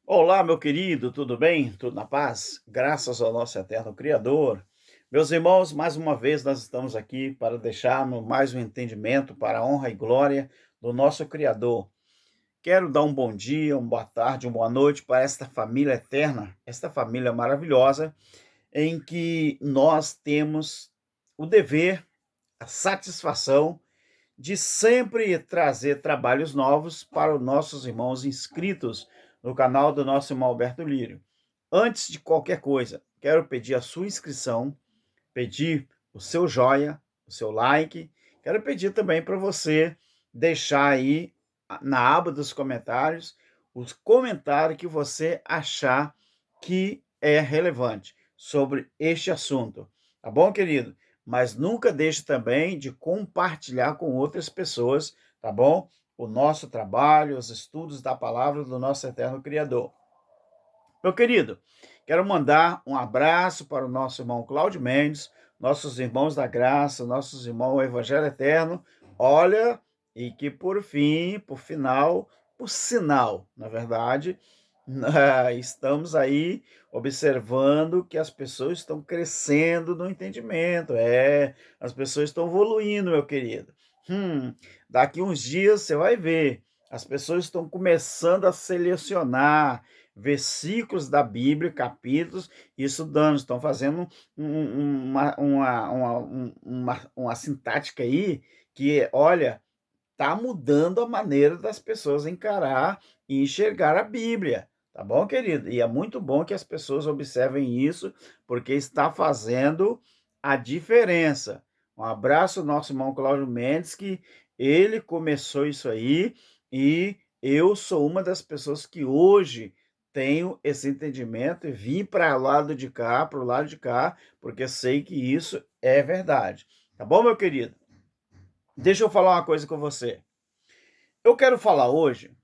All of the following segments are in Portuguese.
Olá, meu querido, tudo bem? Tudo na paz? Graças ao nosso eterno Criador. Meus irmãos, mais uma vez nós estamos aqui para deixarmos mais um entendimento para a honra e glória do nosso Criador. Quero dar um bom dia, uma boa tarde, uma boa noite para esta família eterna, esta família maravilhosa, em que nós temos o dever, a satisfação de sempre trazer trabalhos novos para os nossos irmãos inscritos no canal do nosso irmão Alberto Lírio. Antes de qualquer coisa, quero pedir a sua inscrição, pedir o seu joia, o seu like. Quero pedir também para você deixar aí na aba dos comentários os comentários que você achar que é relevante sobre este assunto. Tá bom, querido? Mas nunca deixe também de compartilhar com outras pessoas, tá bom? O nosso trabalho, os estudos da palavra do nosso eterno Criador. Meu querido, quero mandar um abraço para o nosso irmão Cláudio Mendes, nossos irmãos da graça, nossos irmãos do Evangelho Eterno. Olha, e que por fim, por final, por sinal, na verdade, estamos aí observando que as pessoas estão crescendo no entendimento. As pessoas estão evoluindo, meu querido. Daqui uns dias você vai ver, as pessoas estão começando a selecionar versículos da Bíblia, capítulos, e estudando, estão fazendo uma sintática aí que, olha, está mudando a maneira das pessoas encarar e enxergar a Bíblia, tá bom, querido? E é muito bom que as pessoas observem isso, porque está fazendo a diferença. Um abraço ao nosso irmão Cláudio Mendes, que ele começou isso aí, e eu sou uma das pessoas que hoje tenho esse entendimento e vim para o lado de cá, para o lado de cá, porque sei que isso é verdade. Tá bom, meu querido? Deixa eu falar uma coisa com você. Eu quero falar hoje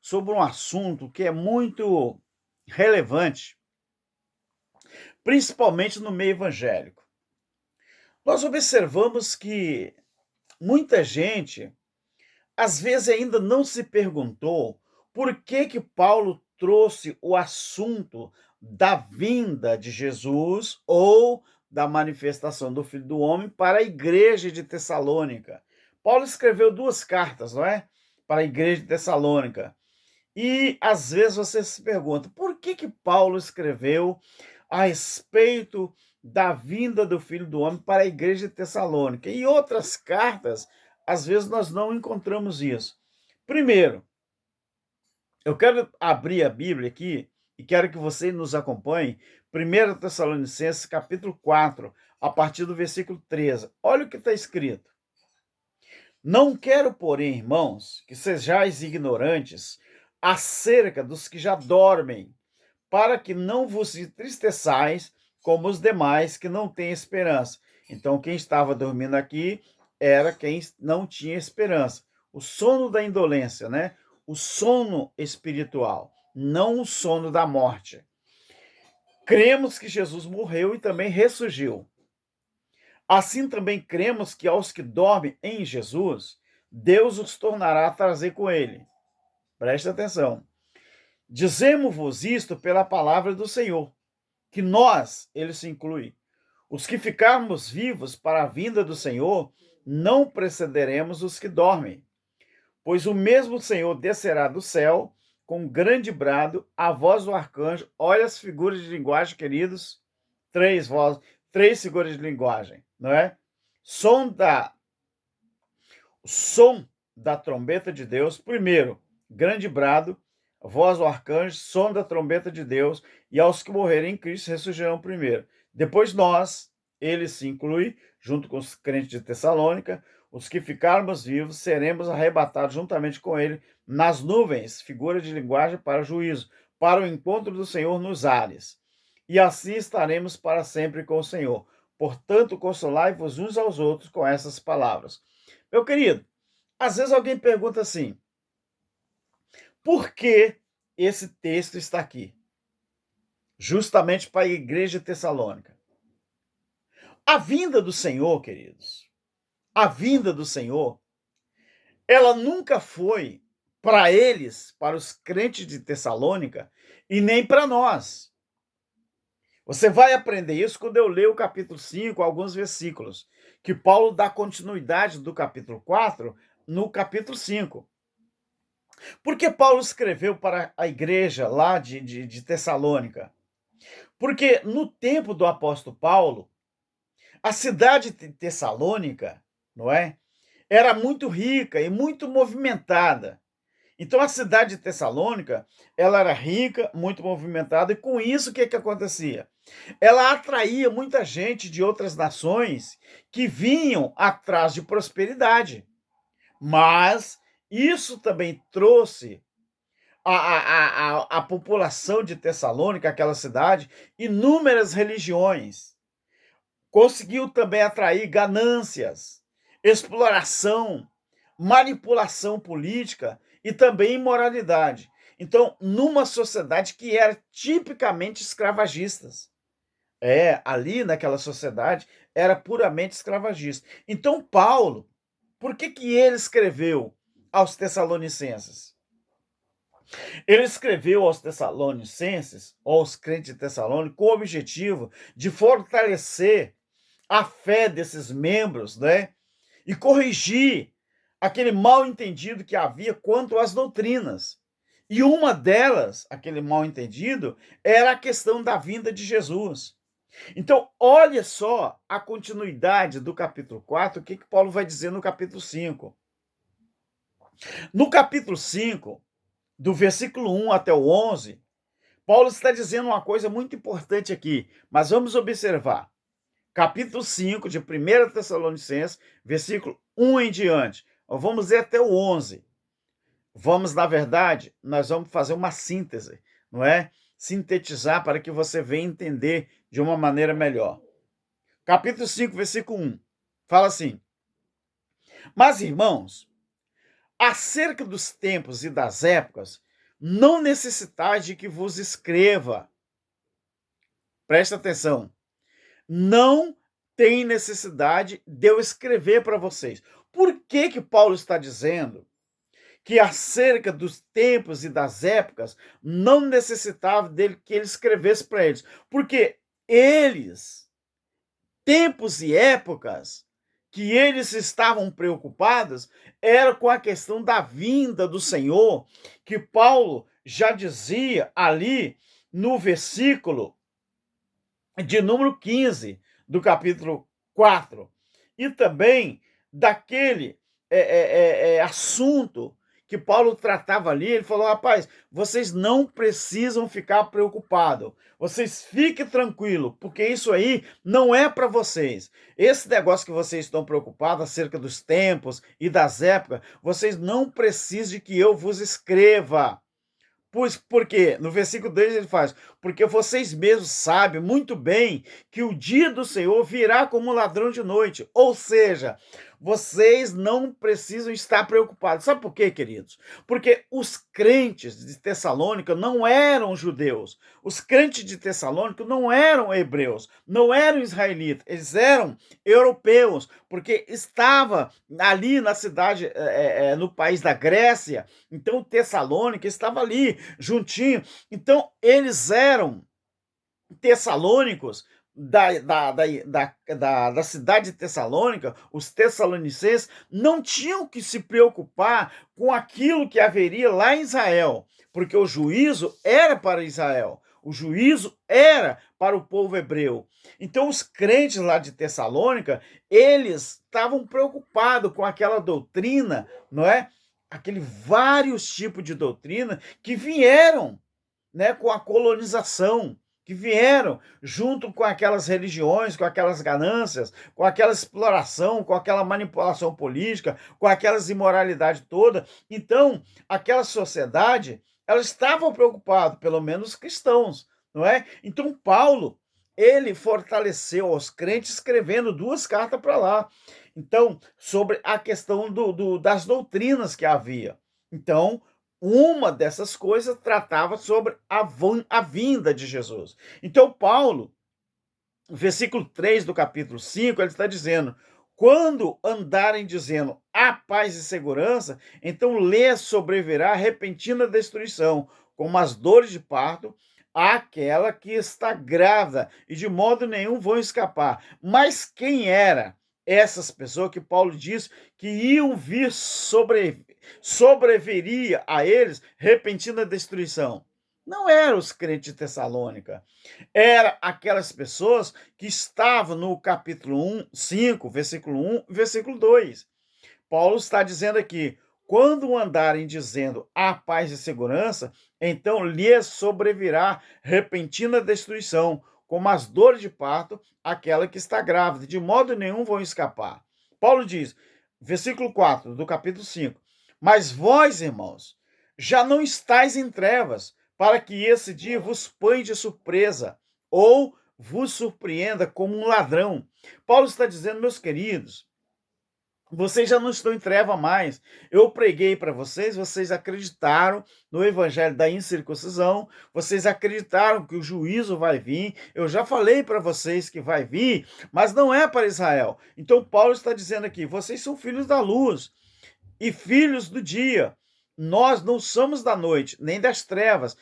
sobre um assunto que é muito relevante, principalmente no meio evangélico. Nós observamos que muita gente, às vezes, ainda não se perguntou por que Paulo trouxe o assunto da vinda de Jesus ou da manifestação do Filho do Homem para a igreja de Tessalônica. Paulo escreveu duas cartas, não é? Para a igreja de Tessalônica. E às vezes você se pergunta, por que Paulo escreveu a respeito da vinda do Filho do Homem para a igreja de Tessalônica? E outras cartas, às vezes nós não encontramos isso. Primeiro, eu quero abrir a Bíblia aqui e quero que você nos acompanhe. 1 Tessalonicenses, capítulo 4, a partir do versículo 13. Olha o que está escrito. Não quero, porém, irmãos, que sejais ignorantes acerca dos que já dormem, para que não vos entristeçais como os demais que não têm esperança. Então, quem estava dormindo aqui era quem não tinha esperança. O sono da indolência, né? O sono espiritual, não o sono da morte. Cremos que Jesus morreu e também ressurgiu. Assim também cremos que aos que dormem em Jesus, Deus os tornará a trazer com ele. Preste atenção. Dizemos-vos isto pela palavra do Senhor, que nós, ele se inclui, os que ficarmos vivos para a vinda do Senhor, não precederemos os que dormem. Pois o mesmo Senhor descerá do céu com um grande brado, a voz do arcanjo. Olha as figuras de linguagem, queridos. Três vozes, três figuras de linguagem, não é? O som da trombeta de Deus, primeiro, grande brado, voz do arcanjo, som da trombeta de Deus, e aos que morrerem em Cristo ressurgirão primeiro. Depois nós, ele se inclui, junto com os crentes de Tessalônica, os que ficarmos vivos, seremos arrebatados juntamente com ele nas nuvens, figura de linguagem para juízo, para o encontro do Senhor nos ares. E assim estaremos para sempre com o Senhor. Portanto, consolai-vos uns aos outros com essas palavras. Meu querido, às vezes alguém pergunta assim, por que esse texto está aqui? Justamente para a igreja de Tessalônica. A vinda do Senhor, queridos, a vinda do Senhor, ela nunca foi para eles, para os crentes de Tessalônica, e nem para nós. Você vai aprender isso quando eu ler o capítulo 5, alguns versículos, que Paulo dá continuidade do capítulo 4 no capítulo 5. Por que Paulo escreveu para a igreja lá de Tessalônica? Porque no tempo do apóstolo Paulo, a cidade de Tessalônica, não é? Era muito rica e muito movimentada. Então a cidade de Tessalônica, ela era rica, muito movimentada, e com isso o que que acontecia? Ela atraía muita gente de outras nações que vinham atrás de prosperidade. Mas isso também trouxe à população de Tessalônica, aquela cidade, inúmeras religiões. Conseguiu também atrair ganâncias, exploração, manipulação política e também imoralidade. Então, numa sociedade que era tipicamente escravagistas. Ali naquela sociedade era puramente escravagista. Então, Paulo, por que ele escreveu aos Tessalonicenses? Ele escreveu aos Tessalonicenses, aos crentes de Tessalônica, com o objetivo de fortalecer a fé desses membros, né? E corrigir aquele mal entendido que havia quanto às doutrinas. E uma delas, aquele mal entendido, era a questão da vinda de Jesus. Então, olha só a continuidade do capítulo 4, o que Paulo vai dizer no capítulo 5. No capítulo 5, do versículo 1 até o 11, Paulo está dizendo uma coisa muito importante aqui, mas vamos observar. Capítulo 5 de 1 Tessalonicenses, versículo 1 em diante. Vamos ler até o 11. Na verdade, nós vamos fazer uma síntese, não é? Sintetizar para que você venha entender de uma maneira melhor. Capítulo 5, versículo 1. Fala assim: Mas, irmãos, acerca dos tempos e das épocas, não necessitais de que vos escreva. Presta atenção. Não tem necessidade de eu escrever para vocês. Por que Paulo está dizendo que acerca dos tempos e das épocas não necessitava dele que ele escrevesse para eles? Porque eles, tempos e épocas que eles estavam preocupados era com a questão da vinda do Senhor, que Paulo já dizia ali no versículo de número 15 do capítulo 4, e também daquele assunto que Paulo tratava ali. Ele falou: rapaz, vocês não precisam ficar preocupados, vocês fiquem tranquilos, porque isso aí não é para vocês. Esse negócio que vocês estão preocupados acerca dos tempos e das épocas, vocês não precisam de que eu vos escreva. Pois porque no versículo 2 ele faz: porque vocês mesmos sabem muito bem que o dia do Senhor virá como um ladrão de noite. Ou seja, vocês não precisam estar preocupados. Sabe por quê, queridos? Porque os crentes de Tessalônica não eram judeus. Os crentes de Tessalônica não eram hebreus, não eram israelitas, eles eram europeus, porque estava ali na cidade, no país da Grécia. Então Tessalônica estava ali, juntinho. Então eles eram tessalônicos da cidade de Tessalônica. Os tessalonicenses não tinham que se preocupar com aquilo que haveria lá em Israel, porque o juízo era para Israel, o juízo era para o povo hebreu. Então os crentes lá de Tessalônica, eles estavam preocupados com aquela doutrina, não é? Aquele vários tipos de doutrina que vieram, né, com a colonização, que vieram junto com aquelas religiões, com aquelas ganâncias, com aquela exploração, com aquela manipulação política, com aquelas imoralidade toda. Então, aquela sociedade, elas estavam preocupadas, pelo menos os cristãos, não é? Então, Paulo, ele fortaleceu os crentes escrevendo 2 cartas para lá. Então, sobre a questão das doutrinas que havia. Então, uma dessas coisas tratava sobre a vinda de Jesus. Então, Paulo, versículo 3 do capítulo 5, ele está dizendo: quando andarem dizendo há paz e segurança, então lhes sobrevirá repentina destruição, como as dores de parto, àquela que está grávida, e de modo nenhum vão escapar. Mas quem era essas pessoas que Paulo diz que iam vir sobreviria a eles repentina destruição? Não eram os crentes de Tessalônica, era aquelas pessoas que estavam no capítulo 5, versículo 1 e versículo 2. Paulo está dizendo aqui: quando andarem dizendo há paz e segurança, então lhes sobrevirá repentina destruição, como as dores de parto, aquela que está grávida, de modo nenhum vão escapar. Paulo diz, versículo 4 do capítulo 5: mas vós, irmãos, já não estáis em trevas, para que esse dia vos põe de surpresa, ou vos surpreenda como um ladrão. Paulo está dizendo, meus queridos, vocês já não estão em treva mais. Eu preguei para vocês, vocês acreditaram no evangelho da incircuncisão, vocês acreditaram que o juízo vai vir. Eu já falei para vocês que vai vir, mas não é para Israel. Então Paulo está dizendo aqui, vocês são filhos da luz e filhos do dia. Nós não somos da noite, nem das trevas.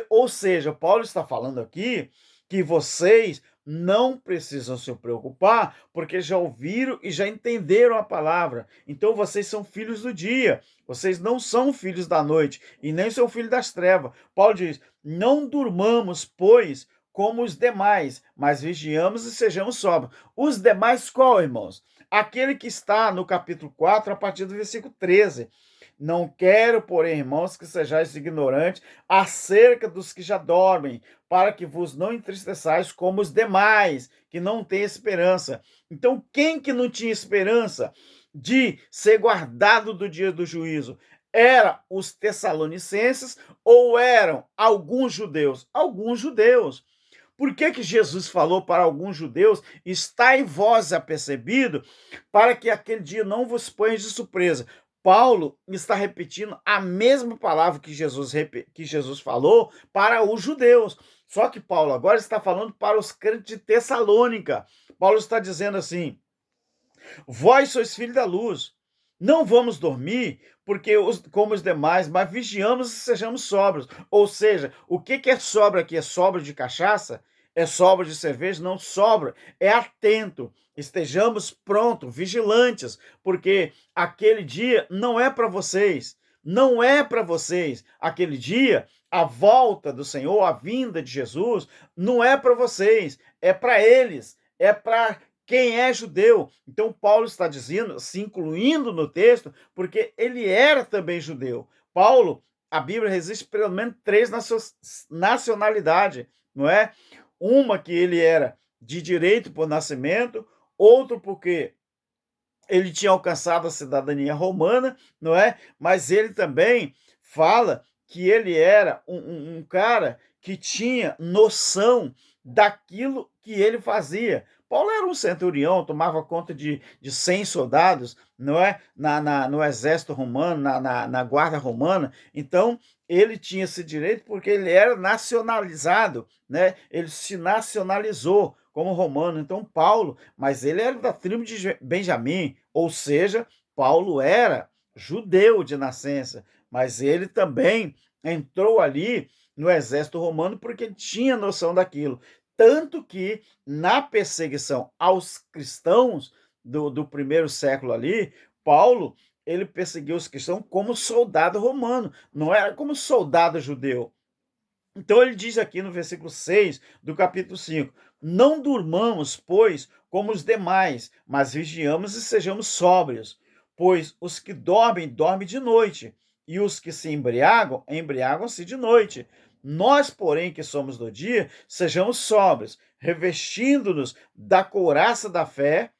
Ou seja, Paulo está falando aqui que vocês não precisam se preocupar, porque já ouviram e já entenderam a palavra. Então vocês são filhos do dia. Vocês não são filhos da noite e nem são filhos das trevas. Paulo diz: não durmamos, pois, como os demais, mas vigiamos e sejamos sóbrios. Os demais qual, irmãos? Aquele que está no capítulo 4, a partir do versículo 13. Não quero, porém, irmãos, que sejais ignorantes acerca dos que já dormem, para que vos não entristeçais como os demais, que não têm esperança. Então, quem que não tinha esperança de ser guardado do dia do juízo? Eram os tessalonicenses ou eram alguns judeus? Alguns judeus. Por que Jesus falou para alguns judeus, está em vós apercebido, para que aquele dia não vos ponha de surpresa? Paulo está repetindo a mesma palavra que Jesus falou para os judeus. Só que Paulo agora está falando para os crentes de Tessalônica. Paulo está dizendo assim: vós sois filhos da luz, não vamos dormir, porque como os demais, mas vigiamos e sejamos sóbrios. Ou seja, o que é sobra aqui? É sobra de cachaça? É sobra de cerveja? Não, sobra. É atento. Estejamos prontos, vigilantes, porque aquele dia não é para vocês. Não é para vocês. Aquele dia, a volta do Senhor, a vinda de Jesus, não é para vocês. É para eles. É para quem é judeu. Então, Paulo está dizendo, se incluindo no texto, porque ele era também judeu. Paulo, a Bíblia resiste pelo menos 3 nacionalidades, não é? Uma que ele era de direito por nascimento, outro porque ele tinha alcançado a cidadania romana, não é? Mas ele também fala que ele era um cara que tinha noção daquilo que ele fazia. Paulo era um centurião, tomava conta de 100 soldados, não é? No exército romano, na guarda romana. Então, ele tinha esse direito porque ele era nacionalizado, né? Ele se nacionalizou como romano. Então, Paulo, mas ele era da tribo de Benjamim, ou seja, Paulo era judeu de nascença, mas ele também entrou ali no exército romano porque tinha noção daquilo. Tanto que, na perseguição aos cristãos do primeiro século ali, Paulo, ele perseguiu os cristãos como soldado romano, não era como soldado judeu. Então ele diz aqui no versículo 6 do capítulo 5: não durmamos, pois, como os demais, mas vigiamos e sejamos sóbrios. Pois os que dormem, dormem de noite, e os que se embriagam, embriagam-se de noite. Nós, porém, que somos do dia, sejamos sóbrios, revestindo-nos da couraça da fé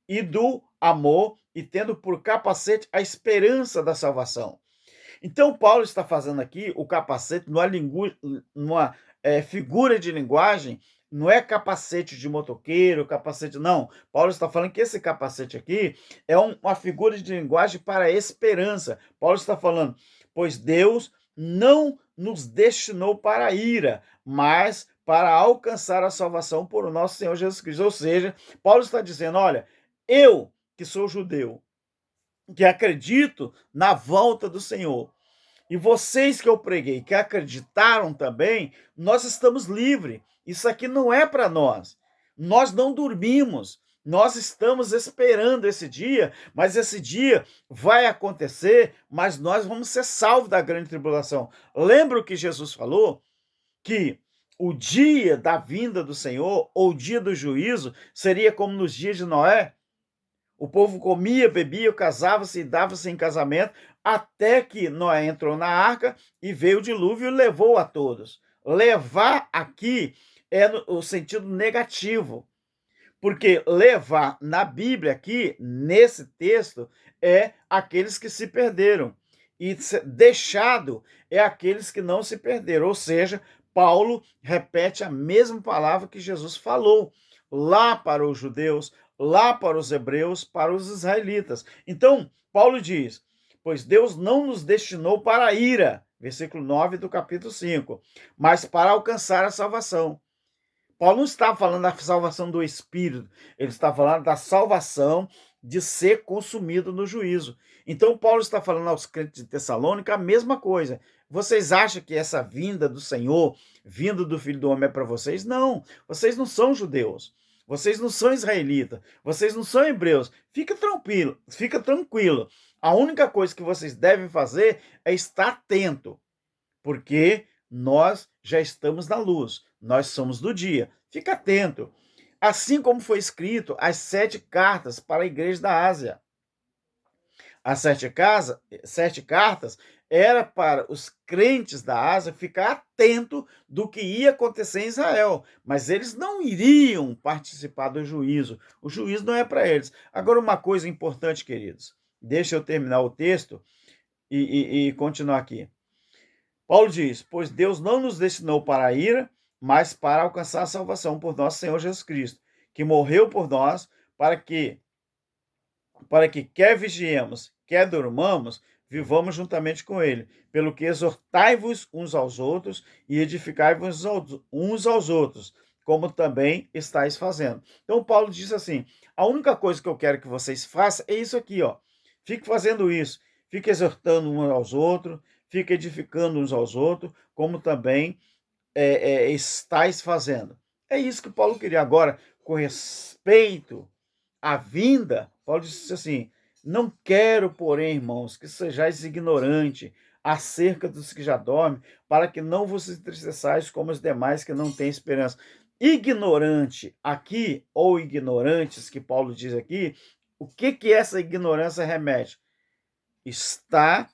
e do amor, e tendo por capacete a esperança da salvação. Então, Paulo está fazendo aqui o capacete numa figura de linguagem, não é capacete de motoqueiro, capacete, não. Paulo está falando que esse capacete aqui é uma figura de linguagem para a esperança. Paulo está falando, pois Deus não nos destinou para a ira, mas para alcançar a salvação por o nosso Senhor Jesus Cristo. Ou seja, Paulo está dizendo, olha, eu que sou judeu, que acredito na volta do Senhor, e vocês que eu preguei, que acreditaram também, nós estamos livres. Isso aqui não é para nós. Nós não dormimos. Nós estamos esperando esse dia, mas esse dia vai acontecer, mas nós vamos ser salvos da grande tribulação. Lembra o que Jesus falou? Que o dia da vinda do Senhor, ou o dia do juízo, seria como nos dias de Noé. O povo comia, bebia, casava-se e dava-se em casamento, até que Noé entrou na arca e veio o dilúvio e levou a todos. Levar aqui é no sentido negativo, porque levar na Bíblia aqui, nesse texto, é aqueles que se perderam. E deixado é aqueles que não se perderam. Ou seja, Paulo repete a mesma palavra que Jesus falou lá para os judeus, lá para os hebreus, para os israelitas. Então, Paulo diz: pois Deus não nos destinou para a ira, versículo 9 do capítulo 5, mas para alcançar a salvação. Paulo não está falando da salvação do espírito, ele está falando da salvação de ser consumido no juízo. Então, Paulo está falando aos crentes de Tessalônica a mesma coisa. Vocês acham que essa vinda do Senhor, vinda do Filho do Homem é para vocês? Não, vocês não são judeus. Vocês não são israelitas, vocês não são hebreus. Fica tranquilo, fica tranquilo. A única coisa que vocês devem fazer é estar atento, porque nós já estamos na luz, nós somos do dia. Fica atento. Assim como foi escrito as 7 cartas para a igreja da Ásia. As 7 cartas era para os crentes da Ásia ficar atento do que ia acontecer em Israel, mas eles não iriam participar do juízo. O juízo não é para eles. Agora, uma coisa importante, queridos, deixa eu terminar o texto e continuar aqui. Paulo diz: pois Deus não nos destinou para a ira, mas para alcançar a salvação por nosso Senhor Jesus Cristo, que morreu por nós, para que quer vigiemos, quer durmamos, vivamos juntamente com ele. Pelo que exortai-vos uns aos outros e edificai-vos uns aos outros, como também estáis fazendo. Então Paulo diz assim: a única coisa que eu quero que vocês façam é isso aqui, ó. Fique fazendo isso, fique exortando uns aos outros, fique edificando uns aos outros, como também estáis fazendo. É isso que Paulo queria. Agora, com respeito à vinda, Paulo disse assim: não quero, porém, irmãos, que sejais ignorante acerca dos que já dormem, para que não vos entristeçais como os demais que não têm esperança. Ignorante aqui, ou ignorantes, que Paulo diz aqui, o que essa ignorância remete? Está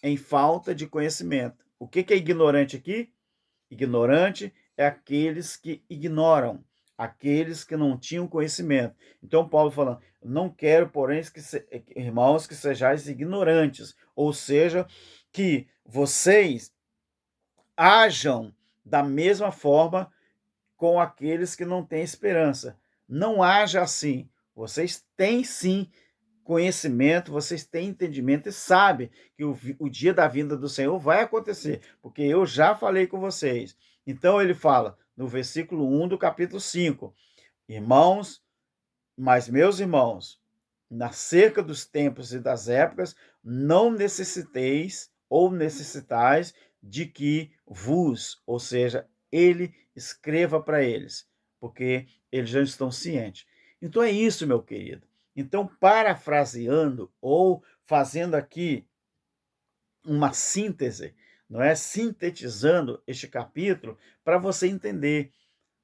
em falta de conhecimento. O que é ignorante aqui? Ignorante é aqueles que ignoram, aqueles que não tinham conhecimento. Então, Paulo falando: não quero, porém, irmãos, que sejais ignorantes, ou seja, que vocês ajam da mesma forma com aqueles que não têm esperança. Não haja assim. Vocês têm sim conhecimento, vocês têm entendimento e sabem que o dia da vinda do Senhor vai acontecer, porque eu já falei com vocês. Então ele fala no versículo 1 do capítulo 5: irmãos, mas meus irmãos, na cerca dos tempos e das épocas, não necessitais de que vos, ou seja, ele escreva para eles, porque eles já estão cientes. Então é isso, meu querido. Então, parafraseando ou fazendo aqui uma síntese, não é? Sintetizando este capítulo, para você entender: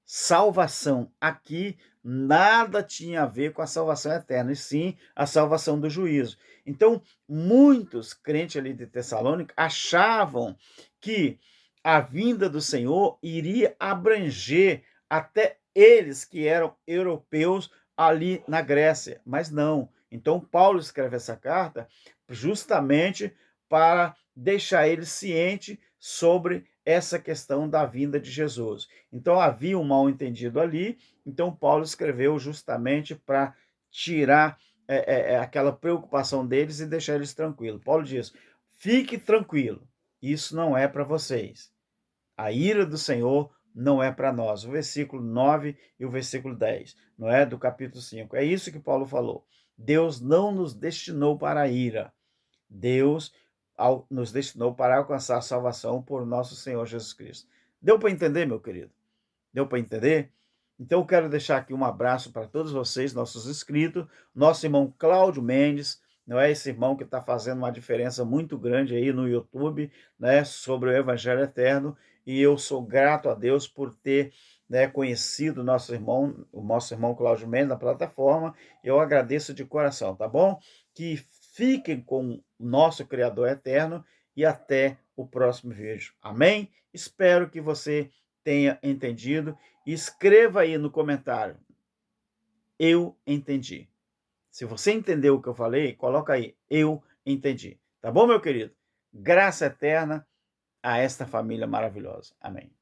salvação aqui nada tinha a ver com a salvação eterna, e sim a salvação do juízo. Então, muitos crentes ali de Tessalônica achavam que a vinda do Senhor iria abranger até eles que eram europeus ali na Grécia, mas não. Então, Paulo escreve essa carta justamente para deixar eles cientes sobre essa questão da vinda de Jesus. Então, havia um mal-entendido ali, então Paulo escreveu justamente para tirar aquela preocupação deles e deixar eles tranquilos. Paulo diz: fique tranquilo, isso não é para vocês. A ira do Senhor não é para nós. O versículo 9 e o versículo 10, não é? Do capítulo 5. É isso que Paulo falou. Deus não nos destinou para a ira. Deus nos destinou para alcançar a salvação por nosso Senhor Jesus Cristo. Deu para entender, meu querido? Deu para entender? Então, eu quero deixar aqui um abraço para todos vocês, nossos inscritos, nosso irmão Cláudio Mendes, não é esse irmão que está fazendo uma diferença muito grande aí no YouTube, né, sobre o Evangelho Eterno, e eu sou grato a Deus por ter, né, conhecido o nosso irmão Cláudio Mendes na plataforma. Eu agradeço de coração, tá bom? Que fiquem com o nosso Criador Eterno e até o próximo vídeo. Amém? Espero que você tenha entendido. Escreva aí no comentário: eu entendi. Se você entendeu o que eu falei, coloca aí: eu entendi. Tá bom, meu querido? Graça eterna a esta família maravilhosa. Amém.